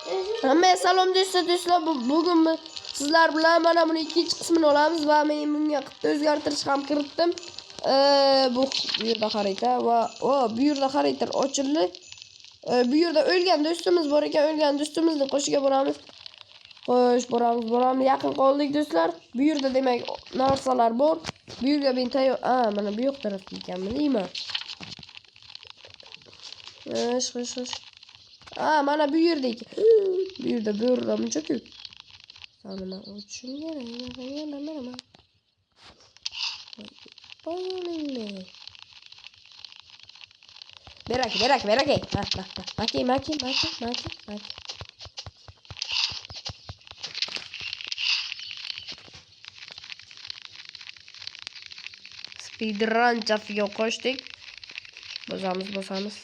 Hamma salom do'stlar, bugun sizlar bilan mana buni ikkinchi qismini olamiz va men bunga o'zgartirish ham kiritdim. Bu yerda xarita va bu yerda xarita ochildi. Bu yerda o'lgan do'stimiz bor ekan, o'lgan do'stimizni qo'shiga boramiz. Xo'sh, boramiz. Yaqin qoldik do'stlar. Bu yerda demak narsalar bor. Bu yerga men tayyor. Mana bu yoq tarafga ekanmi deyman. Xo'sh. Mana bu yerda ekan. Bu yerda buncha-ku. Sanama o'tishim kerak. Berake. Maki. Speedrun jafiga qo'shdik. Bosamiz.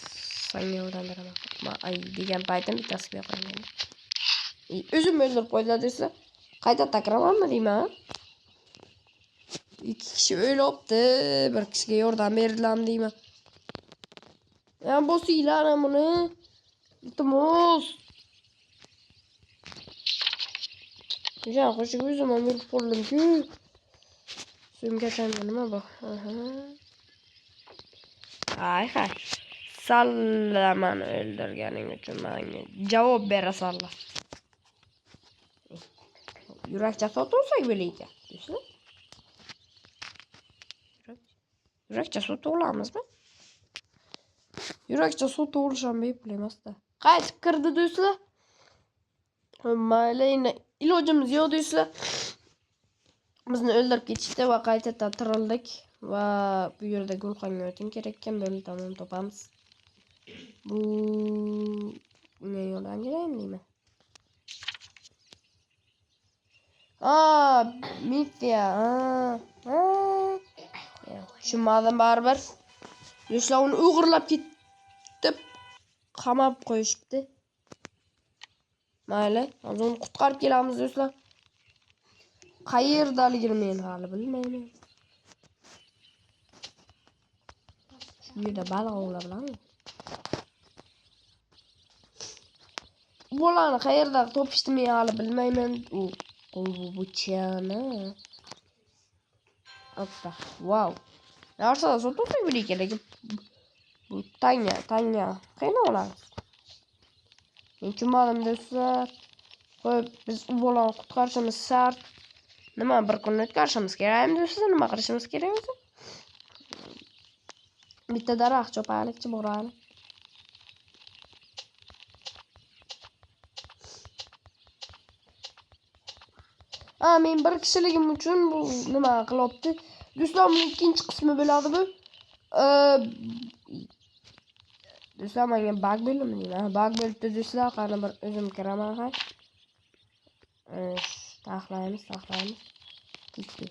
Senga yordam beraman. Ay degan paytim bittasiga qo'ydim. O'zim o'ldirib qo'ydilar desa, qayta takrorlanma deyman. Ikki kishi o'libdi, bir kishiga yordam berdilar deyman. Bosinglar buni. Iltimos. Qo'shib o'zim ham yurib qoldim-ku. Sumkacham nima bor? Hay. Sallamani o'ldirganing uchun menga javob berasanlar. Yurakcha sotsak bo'laydi. Yurakcha sotib olamizmi? Yurakcha sotib olish ham bepul emas-da. Qaytib kirdi do'stlar. Mayli, ilojimiz yo'q do'stlar. Bizni o'ldirib ketishdi va qaytadan tirildik va bu yerda gulxanga o'tim kerak ekan, bo'ldi tamom topamiz. Bu ne yo'ldan kelaymi deyman. Mitya. Tushunmadim baribir. Do'stlar uni o'g'irlab ketib qamab qo'yishibdi. Mayli, hozir uni qutqarib kelamiz do'stlar. Qayerdaligini men hali bilmayman. Shu yerda baliq ovlab bilaman. Bolani qayerda topishdim men hali bilmayman. Bu chana. Oppa, wow. Narsa sotuvsak bile kerak. Bu tanya. Qayerdan olamiz? Men tushunmadim do'stlar. Qo'y, biz u bolani qutqarishimiz shart. Nima bir kun o'tkazishimiz kerakmi do'stlar? Nima qilishimiz kerak o'zi? Bitta daraxt chopaylikchi boraylik. Men bir kishiligim uchun bu nima qilibdi? Do'stlar, buning ikkinchi qismi bo'ladi bu. Do'stlar, menga bug bo'ldimi deyman. Bug bo'ldi do'stlar, qani bir o'zim kiraman hay. Taxlaymiz. Ketdi.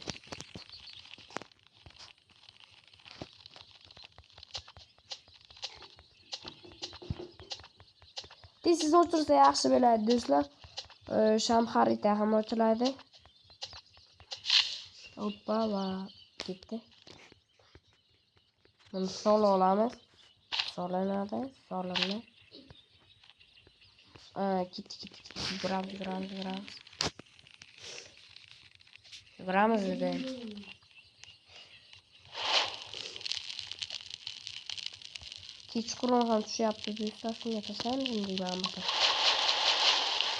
Tez o'chirsa yaxshi bo'ladi do'stlar. Sham xarita ham ochiladi. Hoppa va ketdi. Buni sol olamiz. Solinadi. Ketdi. Yuguramiz dedi. Kechqurun ham tushyapti do'stlar. Shunga tashlaymiz deyman.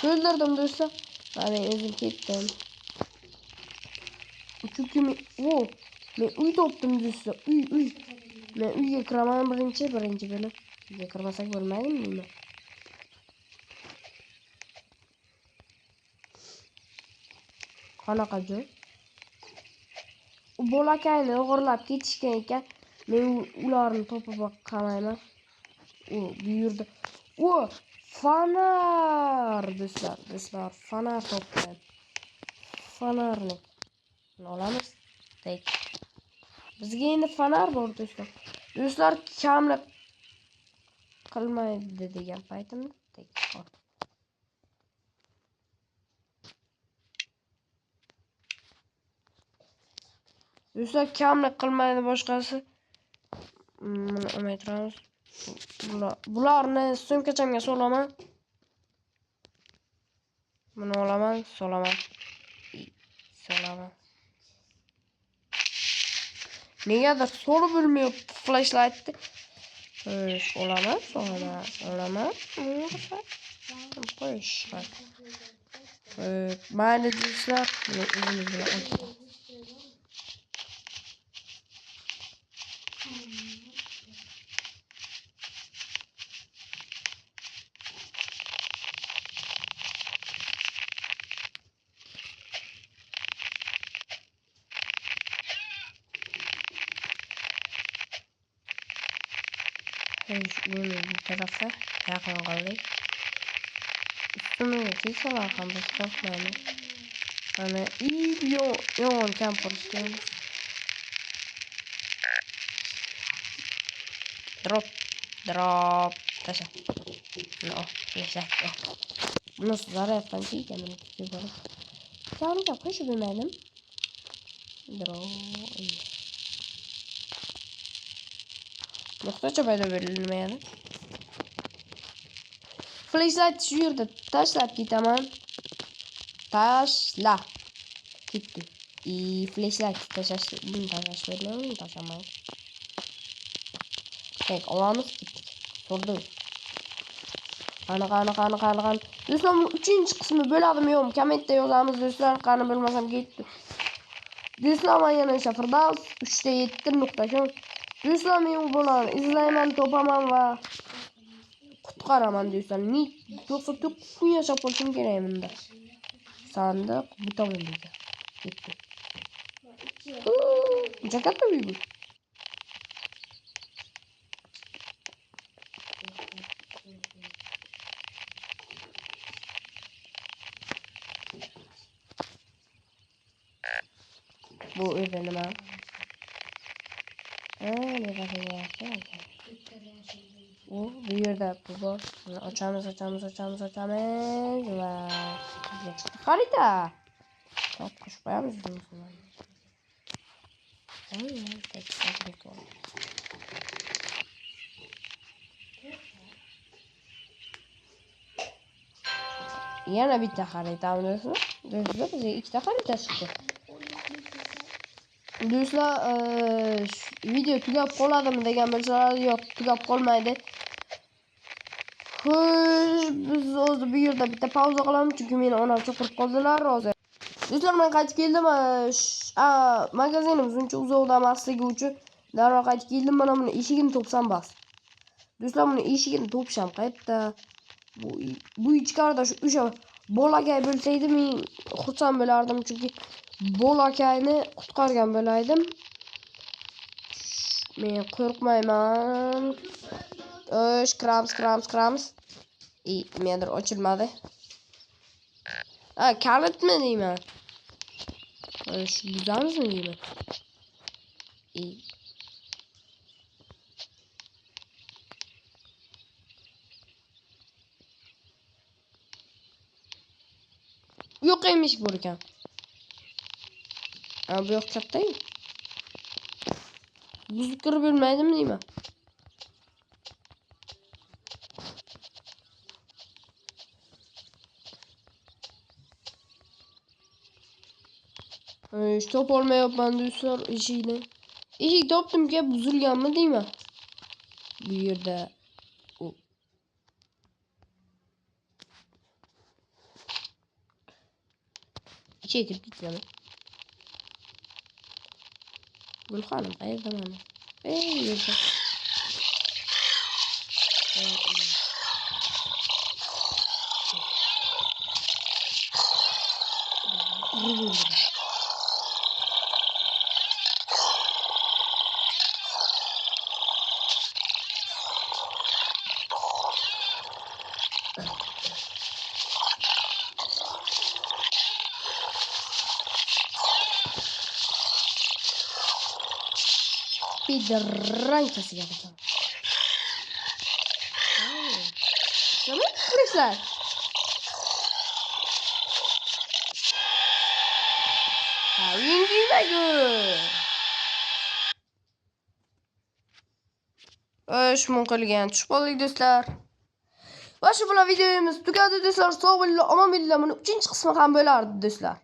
O'ldirdim do'stlar. Men o'zim ketdim. Chunki men uy topdim do'stlar. Uy. Men uyga kiraman birinchi bo'lib. Uyga kirmasak bo'lmaydimi deyman. Qanaqa joy? U bolakayni o'g'irlab ketishgan ekan. Men ularni topib qamayman. Bu yerda. Fanar do'stlar, fanar topdim. Fanarni olamiz. Bizga endi fanar bor do'stlar. Do'stlar, kamlik qilmaydi degan paytimda do'stlar, kamlik qilmaydi boshqasi. Buni olmay turamiz. Bularni sumkachamga solaman. Bunu olaman, solaman. Solaman. Negadir so'rib bilmiyor flashlight'ni. Olaman, solaman. Qo'yish. Mayli do'stlar, o'zimiz bilan bu tarafa yaqin qoldik. Üstüme kesalar ham biz qo'rqmaymiz. Mana yo'g'on kampir ishlaymiz. Drop. Tasha. No, flashlight. Buni zaryaddan kiyganimni tikib olib. Kamga qo'shib bilmadim. Muhtaç payda verilmeyeni. Flashlight şu yerde tashlab ketaman. Tashla. Ketdi. Flashlight bunu tashlash vermayman, tashlamayman. Tek olamiz ketdik. Turdi. Qani. Do'stlar, 3-qismi bo'ladimi yo'qmi? Kommentda yozamiz do'stlar. Qani bilmasam ketdi. Do'stlar, men yana o'sha Firdaus 3.7.com. Do'stlar, men bularni izlayman, topaman va qutqaraman do'stlar. 99 kun yashab qolishim kerak bunda. Sandiq bu tomonda. Ketdi. Juda katta uy bu. Bu uyda nima? Bu yerda bu bor. Ochamiz va xarita. Qo'shib qo'yamiz do'stlar. Yana bitta xarita do'stlar. Do'stlar, bizga ikkita xarita chiqdi. Do'stlar, video tugab qoladimi degan bo'lsalar, yo'q, tugab qolmaydi. Xo'sh, biz o'zi bu yerda bitta pauza qilamiz, chunki meni onam chaqirib qoldilar, hozir. Do'stlar, men qaytib keldim. Magazinimiz uncha uzoqda emasligi uchun darrov qaytib keldim. Mana buni eshigini topsam bas. Do'stlar, buni eshigini topsham qayerda? Bu ichkarida o'sha bolakay bo'lsa edi, men xursand bo'lardim, chunki bolakayni qutqargan bo'laydim. Men qo'rqmayman. Krams. Nimadir ochilmadi. Kalitmi deyman. Shu buzamizmi deyman. Yo'q eshik bor ekan. Bu yoq katta-yu. Buzib kirib bilmaydimi deyman. Topolmayapman do'stlar eshikni. Eshik topdim-ki, buzilganmi deyman. Bu yerda ichiga kirib ketganman. Gulxonim qayerda mana? Yerda. Ranchasiga bakaman. Nima qilasizlar? Uyingizdagi. Shmun qilgan tushib qoldik do'stlar. Va shu bilan videomiz tugadi do'stlar. Sog' bo'linglar, omon bo'linglar. Buni 3-chi qismi ham bo'lardi do'stlar.